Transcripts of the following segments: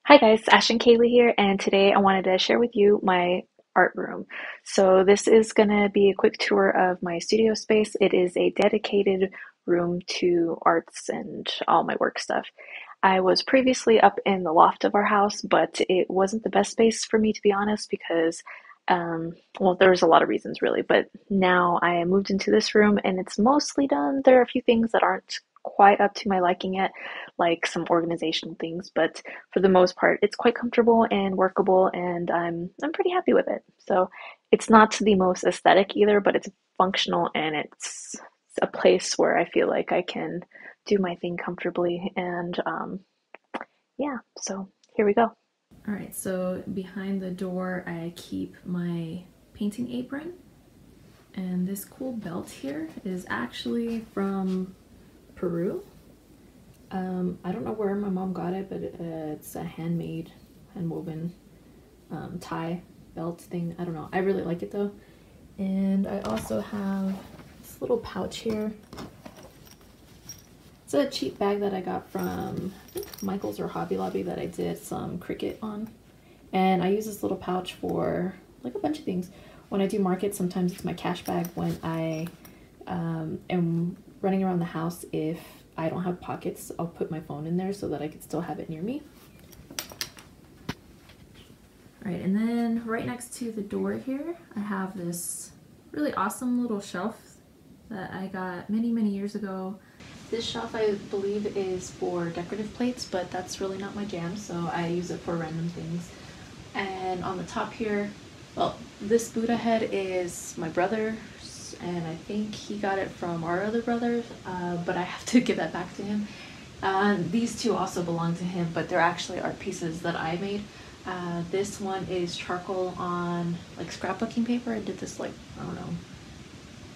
Hi guys, Ash and Kaylee here, and today I wanted to share with you my art room. So this is gonna be a quick tour of my studio space. It is a dedicated room to arts and all my work stuff. I was previously up in the loft of our house, but it wasn't the best space for me to be honest because well, there's a lot of reasons really, but now I moved into this room and it's mostly done. There are a few things that aren't quite up to my liking yet, like some organization things, but for the most part, it's quite comfortable and workable, and I'm pretty happy with it. So it's not the most aesthetic either, but it's functional and it's a place where I feel like I can do my thing comfortably. And yeah, so here we go. All right, so behind the door, I keep my painting apron, and this cool belt here is actually from Peru. I don't know where my mom got it, but it's a handmade, handwoven tie belt thing. I don't know. I really like it though. And I also have this little pouch here. It's a cheap bag that I got from, I think, Michael's or Hobby Lobby that I did some Cricut on. And I use this little pouch for like a bunch of things. When I do market, sometimes it's my cash bag. When I am running around the house, if I don't have pockets, I'll put my phone in there so that I can still have it near me. All right, and then right next to the door here, I have this really awesome little shelf that I got many years ago. This shelf, I believe, is for decorative plates, but that's really not my jam, so I use it for random things. And on the top here, well, this Buddha head is my brother's, and I think he got it from our other brother, but I have to give that back to him. These two also belong to him, but they're actually art pieces that I made. This one is charcoal on like scrapbooking paper. I did this like, I don't know,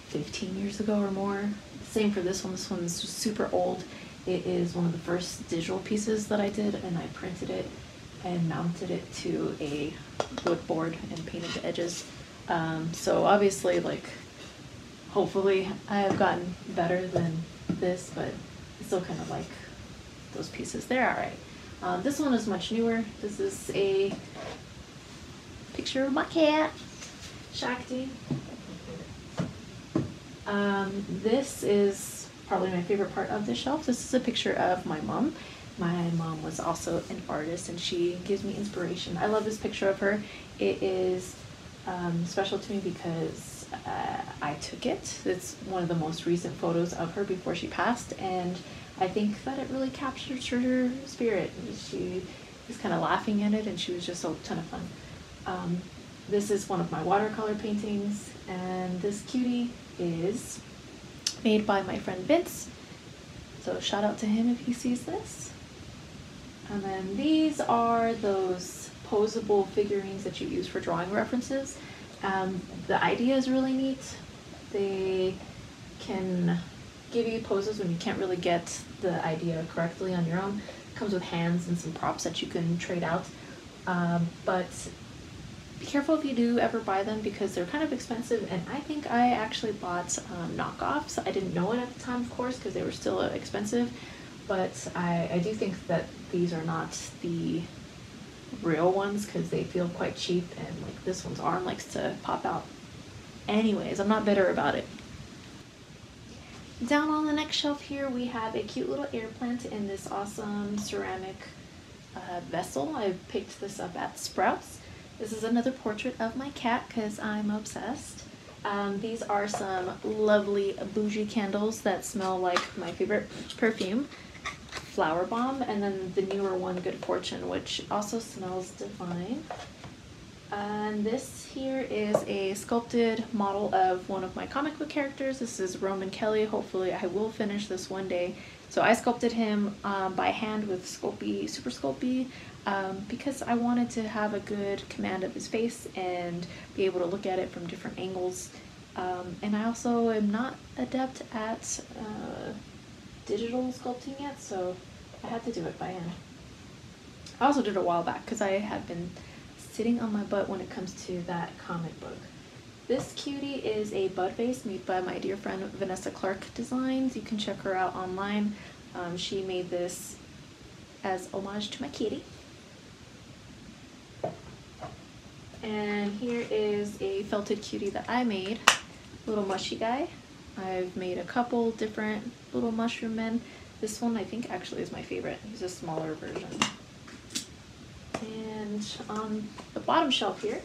15 years ago or more. Same for this one. This one's super old. It is one of the first digital pieces that I did, and I printed it and mounted it to a wood board and painted the edges. So obviously, like, hopefully I have gotten better than this, but I still kind of like those pieces. They're alright. This one is much newer. This is a picture of my cat, Shakti. This is probably my favorite part of the shelf. This is a picture of my mom. My mom was also an artist and she gives me inspiration. I love this picture of her. It is special to me because I took it. It's one of the most recent photos of her before she passed, and I think that it really captured her spirit. She was kind of laughing at it and she was just a ton of fun. This is one of my watercolor paintings, and this cutie is made by my friend Vince. So shout out to him if he sees this. And then these are those posable figurines that you use for drawing references. The idea is really neat. They can give you poses when you can't really get the idea correctly on your own. It comes with hands and some props that you can trade out. But be careful if you do ever buy them because they're kind of expensive, and I think I actually bought knockoffs. I didn't know it at the time, of course, because they were still expensive, but I do think that these are not the real ones because they feel quite cheap, and like this one's arm likes to pop out. Anyways, I'm not bitter about it. Down on the next shelf here, we have a cute little air plant in this awesome ceramic vessel. I picked this up at Sprouts. This is another portrait of my cat because I'm obsessed. These are some lovely bougie candles that smell like my favorite perfume, Flower Bomb, and then the newer one, Good Fortune, which also smells divine. And this here is a sculpted model of one of my comic book characters. This is Roman Kelly. Hopefully I will finish this one day. So I sculpted him by hand with Sculpey, Super Sculpey, because I wanted to have a good command of his face and be able to look at it from different angles. And I also am not adept at digital sculpting yet, so I had to do it by hand. I also did it a while back because I had been sitting on my butt when it comes to that comic book. This cutie is a bud vase made by my dear friend Vanessa Clark Designs. You can check her out online. She made this as homage to my kitty. And here is a felted cutie that I made, little mushy guy. I've made a couple different little mushroom men. This one I think actually is my favorite. He's a smaller version. And on the bottom shelf here,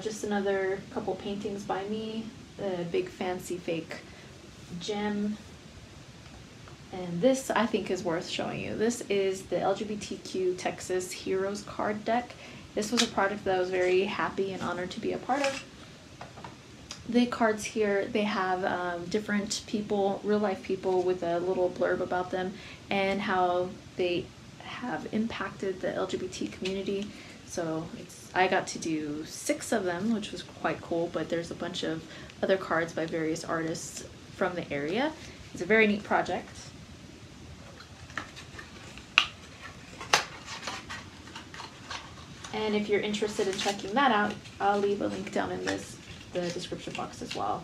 just another couple paintings by me, the big fancy fake gem. And this I think is worth showing you. This is the LGBTQ Texas Heroes card deck. This was a project that I was very happy and honored to be a part of. The cards here, they have different people, real life people, with a little blurb about them and how they have impacted the LGBT community. So I got to do 6 of them, which was quite cool, but there's a bunch of other cards by various artists from the area. It's a very neat project. And if you're interested in checking that out, I'll leave a link down in the description box as well.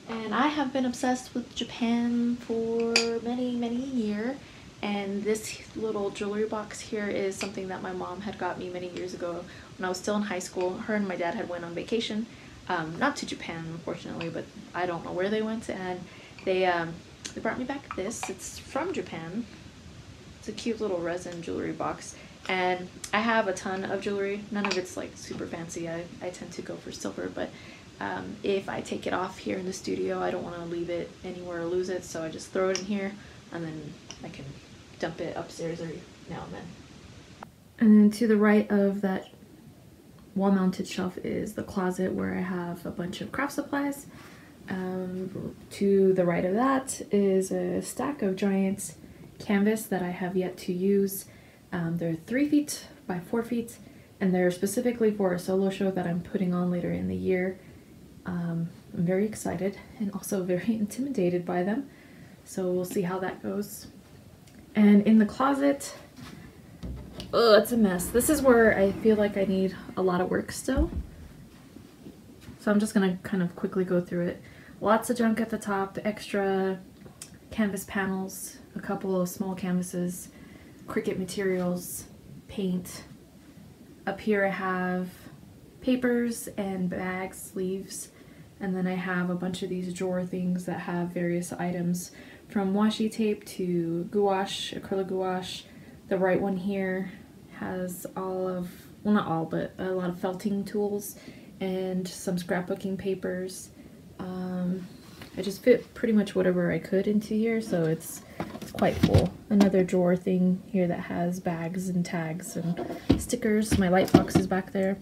And I have been obsessed with Japan for many years, and this little jewelry box here is something that my mom had got me many years ago when I was still in high school. Her and my dad had went on vacation, not to Japan unfortunately, but I don't know where they went, and they brought me back this. It's from Japan. It's a cute little resin jewelry box, and I have a ton of jewelry. None of it's like super fancy. I tend to go for silver, but if I take it off here in the studio, I don't want to leave it anywhere or lose it, so I just throw it in here, and then I can dump it upstairs every now and then. And then to the right of that wall-mounted shelf is the closet where I have a bunch of craft supplies. To the right of that is a stack of giant canvas that I have yet to use. They're 3 feet by 4 feet, and they're specifically for a solo show that I'm putting on later in the year. I'm very excited and also very intimidated by them, so we'll see how that goes. And in the closet, oh, it's a mess. This is where I feel like I need a lot of work still, so I'm just gonna kind of quickly go through it. Lots of junk at the top, extra canvas panels, a couple of small canvases, Cricut materials, paint. Up here I have papers and bags, sleeves, and then I have a bunch of these drawer things that have various items from washi tape to gouache, acrylic gouache. The right one here has all of, well not all, but a lot of felting tools and some scrapbooking papers. I just fit pretty much whatever I could into here, so it's quite full. Another drawer thing here that has bags and tags and stickers. My light box is back there.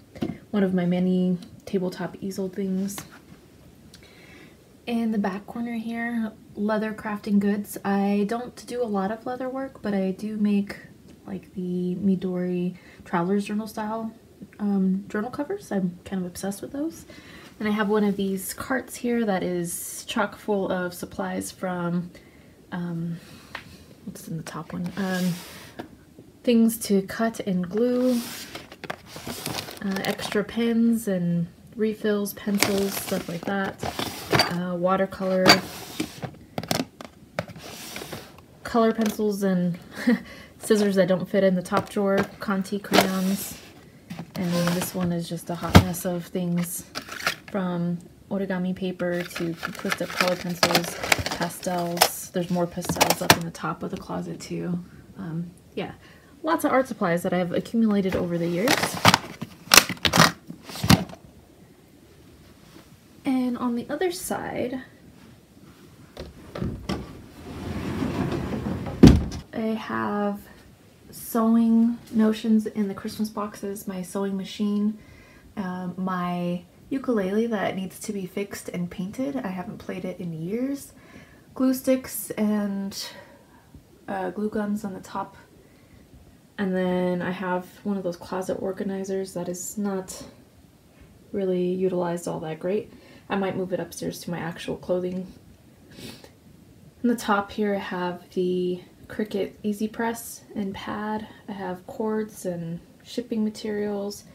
One of my many tabletop easel things. In the back corner here, leather crafting goods. I don't do a lot of leather work, but I do make like the Midori Traveler's Journal style journal covers. I'm kind of obsessed with those. And I have one of these carts here that is chock full of supplies from, what's in the top one? Things to cut and glue, extra pens and refills, pencils, stuff like that, watercolor, color pencils and scissors that don't fit in the top drawer, Conti crayons, and this one is just a hot mess of things from origami paper to twist up color pencils, pastels. There's more pastels up in the top of the closet too. Yeah, lots of art supplies that I've accumulated over the years. And on the other side, I have sewing notions in the Christmas boxes, my sewing machine, my ukulele that needs to be fixed and painted. I haven't played it in years. Glue sticks and glue guns on the top. And then I have one of those closet organizers that is not really utilized all that great. I might move it upstairs to my actual clothing. On the top here I have the Cricut Easy Press and pad. I have cords and shipping materials,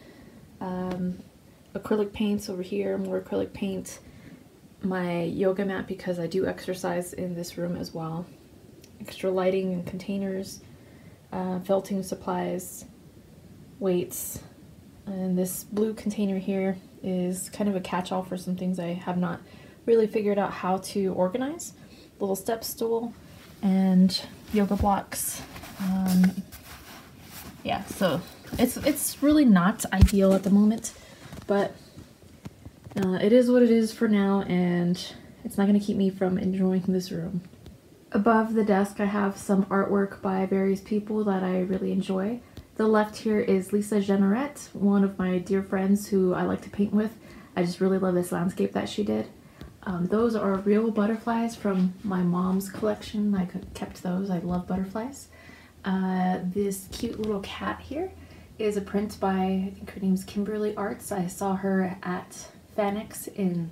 acrylic paints over here, more acrylic paint, my yoga mat because I do exercise in this room as well, extra lighting and containers, felting supplies, weights, and this blue container here is kind of a catch-all for some things I have not really figured out how to organize. Little step stool and yoga blocks. Yeah, so it's really not ideal at the moment, but it is what it is for now, and it's not going to keep me from enjoying this room. Above the desk I have some artwork by various people that I really enjoy. The left here is Lisa Generette, one of my dear friends who I like to paint with. I just really love this landscape that she did. Those are real butterflies from my mom's collection. I kept those. I love butterflies. This cute little cat here is a print by, I think her name's Kimberly Arts. I saw her at Fanix in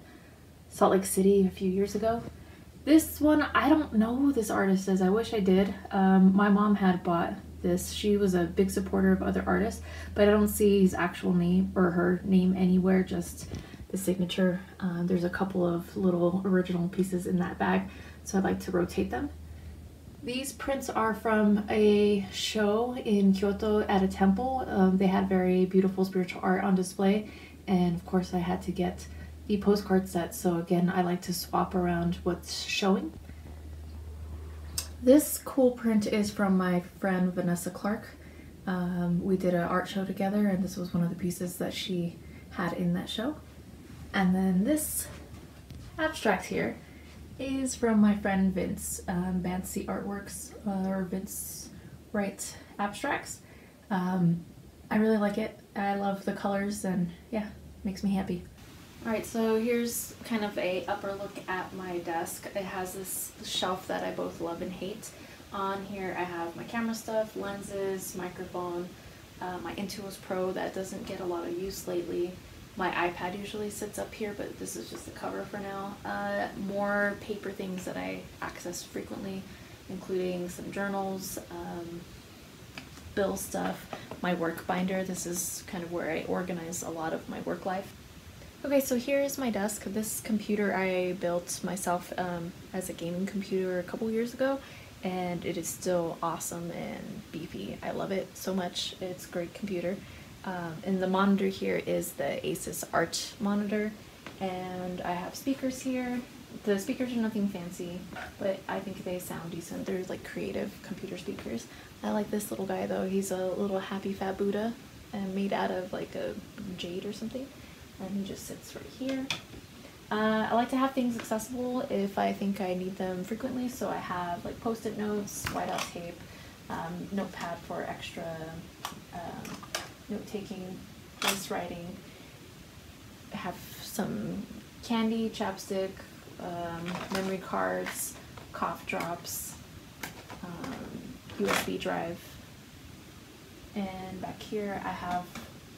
Salt Lake City a few years ago. This one, I don't know who this artist is. I wish I did. My mom had bought this. She was a big supporter of other artists, but I don't see his actual name or her name anywhere, just the signature. There's a couple of little original pieces in that bag, so I'd like to rotate them. These prints are from a show in Kyoto at a temple. They had very beautiful spiritual art on display, and of course I had to get the postcard set, so again I like to swap around what's showing. This cool print is from my friend Vanessa Clark. We did an art show together, and this was one of the pieces that she had in that show. And then this abstract here is from my friend Vince, Banksy Artworks, or Vince Wright Abstracts. I really like it. I love the colors, and yeah, makes me happy. Alright, so here's kind of a upper look at my desk. It has this shelf that I both love and hate. On here I have my camera stuff, lenses, microphone, my Intuos Pro that doesn't get a lot of use lately. My iPad usually sits up here, but this is just a cover for now. More paper things that I access frequently, including some journals, bill stuff, my work binder. This is kind of where I organize a lot of my work life. Okay, so here's my desk. This computer I built myself as a gaming computer a couple years ago, and it is still awesome and beefy. I love it so much. It's a great computer. And the monitor here is the Asus Art monitor, and I have speakers here. The speakers are nothing fancy, but I think they sound decent. They're like creative computer speakers. I like this little guy though. He's a little happy fat Buddha and made out of like a jade or something. And he just sits right here. I like to have things accessible if I think I need them frequently, so I have like post-it notes, whiteout tape, notepad for extra note-taking, list writing. I have some candy, chapstick, memory cards, cough drops, USB drive, and back here I have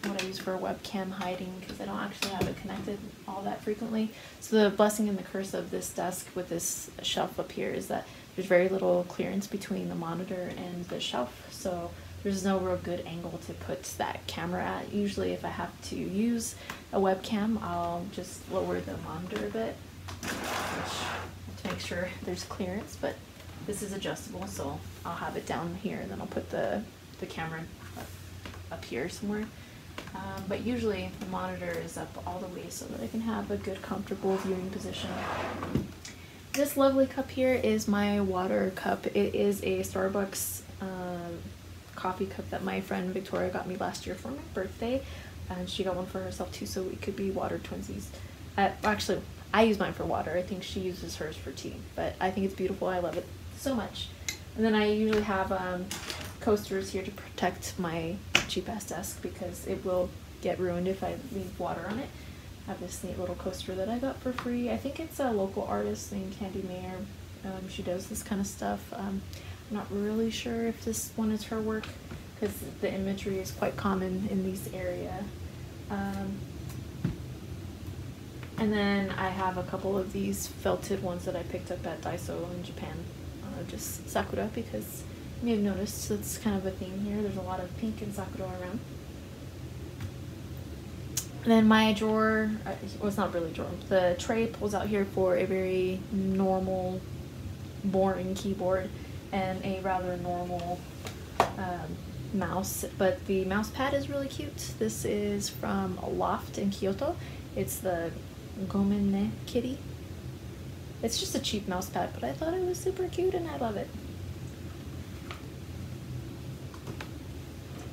what I use for webcam hiding because I don't actually have it connected all that frequently. So the blessing and the curse of this desk with this shelf up here is that there's very little clearance between the monitor and the shelf, so there's no real good angle to put that camera at. Usually if I have to use a webcam, I'll just lower the monitor a bit to make sure there's clearance, but this is adjustable, so I'll have it down here and then I'll put the camera up here somewhere. But usually the monitor is up all the way so that I can have a good comfortable viewing position. This lovely cup here is my water cup. It is a Starbucks coffee cup that my friend Victoria got me last year for my birthday, and she got one for herself too, so we could be water twinsies. Actually, I use mine for water. I think she uses hers for tea, but I think it's beautiful. I love it so much. And then I usually have coasters here to protect my cheap ass desk because it will get ruined if I leave water on it. I have this neat little coaster that I got for free. I think it's a local artist named Candy Mayer. She does this kind of stuff. I'm not really sure if this one is her work because the imagery is quite common in this area. And then I have a couple of these felted ones that I picked up at Daiso in Japan. Just sakura, because you may have noticed it's kind of a theme here. There's a lot of pink and sakura around. And then my drawer, well, it's not really a drawer, the tray pulls out here for a very normal, boring keyboard and a rather normal mouse, but the mouse pad is really cute. This is from Loft in Kyoto. It's the Gomenne Kitty. It's just a cheap mouse pad, but I thought it was super cute and I love it.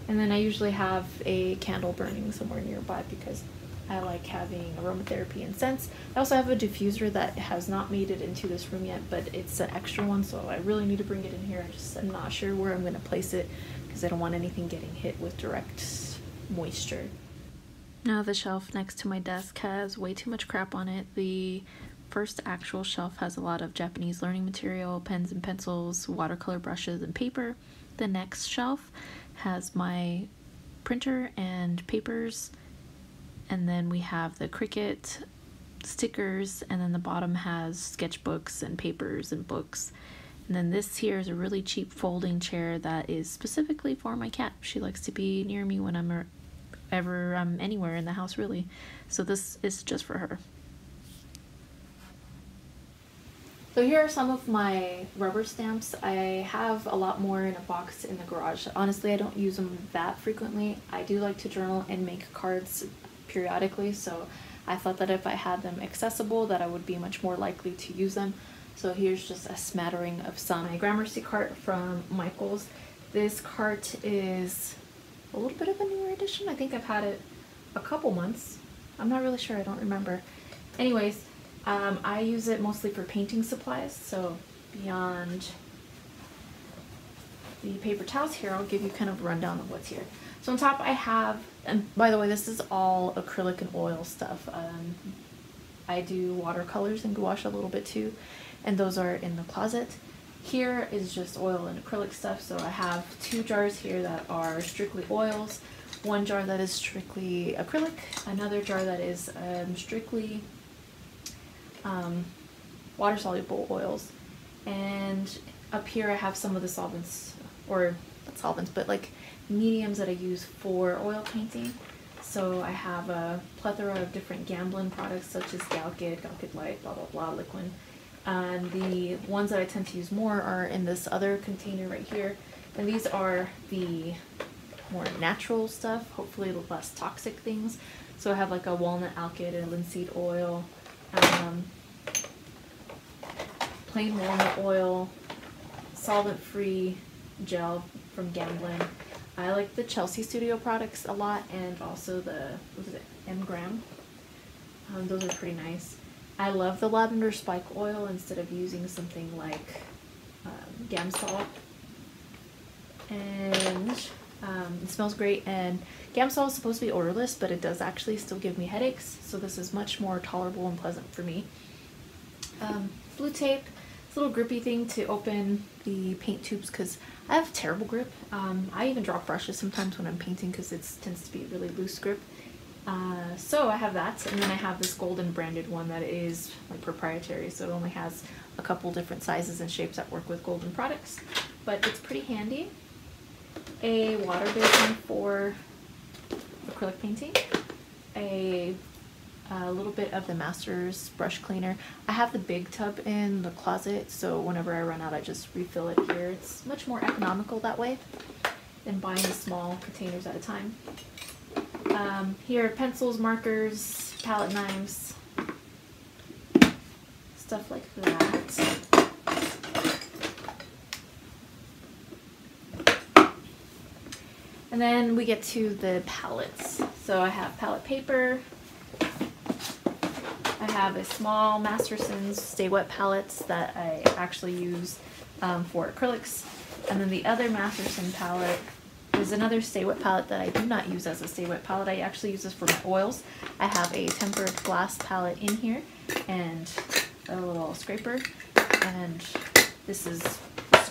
And then I usually have a candle burning somewhere nearby because I like having aromatherapy and scents. I also have a diffuser that has not made it into this room yet, but it's an extra one, so I really need to bring it in here. I'm not sure where I'm going to place it because I don't want anything getting hit with direct moisture. Now the shelf next to my desk has way too much crap on it. The first actual shelf has a lot of Japanese learning material, pens and pencils, watercolor brushes, and paper. The next shelf has my printer and papers, and then we have the Cricut stickers, and then the bottom has sketchbooks and papers and books. And then this here is a really cheap folding chair that is specifically for my cat. She likes to be near me when I'm anywhere in the house, really. So this is just for her. So here are some of my rubber stamps. I have a lot more in a box in the garage. Honestly, I don't use them that frequently. I do like to journal and make cards periodically, so I thought that if I had them accessible that I would be much more likely to use them. So here's just a smattering of some. A Gramercy cart from Michaels. This cart is a little bit of a newer edition. I think I've had it a couple months. I'm not really sure, I don't remember. Anyways, I use it mostly for painting supplies, so beyond the paper towels here, I'll give you kind of a rundown of what's here. So on top I have, and by the way, this is all acrylic and oil stuff. I do watercolors and gouache a little bit too, and those are in the closet. Here is just oil and acrylic stuff, so I have 2 jars here that are strictly oils, 1 jar that is strictly acrylic, another jar that is strictly water-soluble oils, and up here I have some of the solvents, or not solvents, but like mediums that I use for oil painting. So I have a plethora of different Gamblin products such as Galkid, Galkid Light, blah blah blah, liquid. And the ones that I tend to use more are in this other container right here, and these are the more natural stuff, hopefully the less toxic things. So I have like a walnut alkyd and linseed oil, plain walnut oil, solvent-free gel from Gamblin. I like the Chelsea Studio products a lot, and also the, what is it, M-Gram. Those are pretty nice. I love the lavender spike oil instead of using something like Gamsol. And it smells great, and Gamsol is supposed to be odorless, but it does actually still give me headaches, so this is much more tolerable and pleasant for me. Blue tape. It's a little grippy thing to open the paint tubes because I have terrible grip. I even drop brushes sometimes when I'm painting because it tends to be really loose grip. So I have that, and then I have this golden branded one that is like proprietary, so it only has a couple different sizes and shapes that work with golden products, but it's pretty handy. A water basin for acrylic painting, a little bit of the Masters brush cleaner. I have the big tub in the closet, so whenever I run out I just refill it here. It's much more economical that way than buying the small containers at a time. Here are pencils, markers, palette knives, stuff like that. And then we get to the palettes. So I have palette paper. I have a small Masterson's Stay Wet palettes that I actually use for acrylics. And then the other Masterson palette is another Stay Wet palette that I do not use as a Stay Wet palette. I actually use this for my oils. I have a tempered glass palette in here and a little scraper. And this is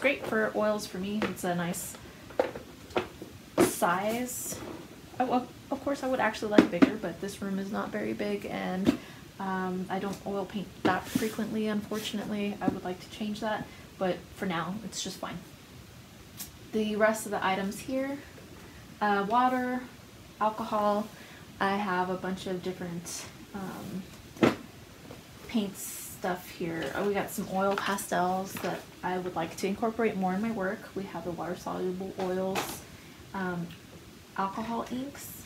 great for oils for me. It's a nice size. Oh, of course I would actually like bigger, but this room is not very big, and I don't oil paint that frequently, unfortunately. I would like to change that, but for now it's just fine. The rest of the items here, water, alcohol. I have a bunch of different paints stuff here. We got some oil pastels that I would like to incorporate more in my work. We have the water-soluble oils, alcohol inks,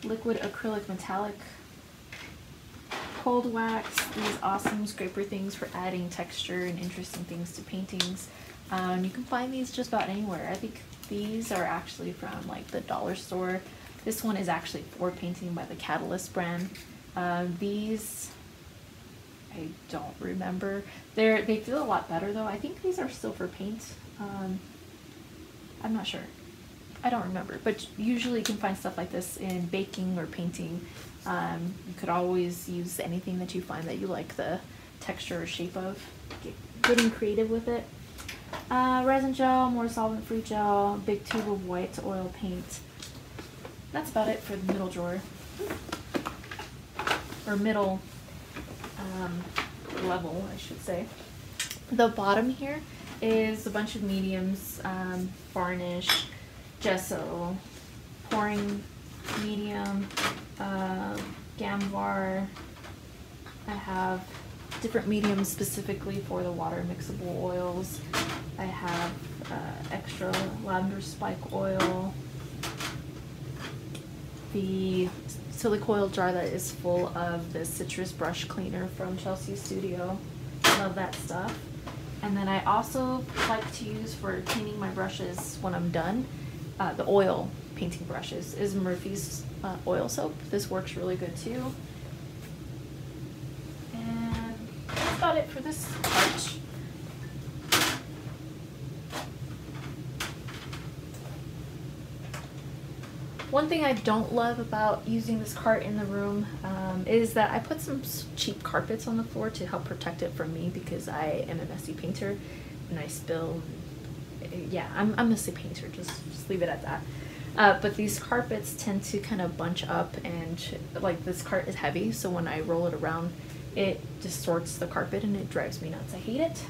liquid acrylic metallic, cold wax, these awesome scraper things for adding texture and interesting things to paintings. You can find these just about anywhere. I think these are actually from like the dollar store. This one is actually for painting by the Catalyst brand. These, I don't remember. They feel a lot better though. I think these are still for paint. I'm not sure. I don't remember, but usually you can find stuff like this in baking or painting. You could always use anything that you find that you like the texture or shape of. Get good and creative with it. Resin gel, more solvent-free gel, big tube of white oil paint. That's about it for the middle drawer. Or middle level, I should say. The bottom here is a bunch of mediums, varnish, gesso, pouring medium, Gamvar. I have different mediums specifically for the water mixable oils. I have extra lavender spike oil, the silicoid jar that is full of the citrus brush cleaner from Chelsea Studio. Love that stuff. And then I also like to use for cleaning my brushes when I'm done, the oil painting brushes, is Murphy's oil soap. This works really good too. And that's about it for this part. One thing I don't love about using this cart in the room is that I put some cheap carpets on the floor to help protect it from me, because I am a messy painter and I spill. Yeah, I'm a messy painter, just leave it at that. But these carpets tend to kind of bunch up, and like this cart is heavy, so when I roll it around it distorts the carpet and it drives me nuts. I hate it.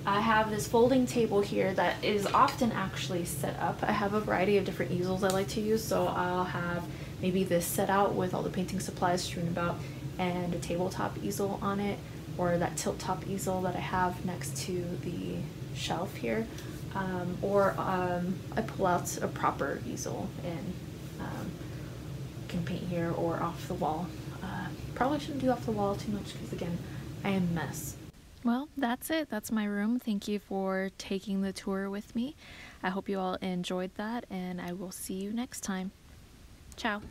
I have this folding table here that is often actually set up. I have a variety of different easels I like to use, so I'll have maybe this set out with all the painting supplies strewn about and a tabletop easel on it, or that tilt top easel that I have next to the shelf here, or I pull out a proper easel and can paint here or off the wall. Probably shouldn't do off the wall too much because again, I am a mess. Well, that's it. That's my room. Thank you for taking the tour with me. I hope you all enjoyed that, and I will see you next time. Ciao.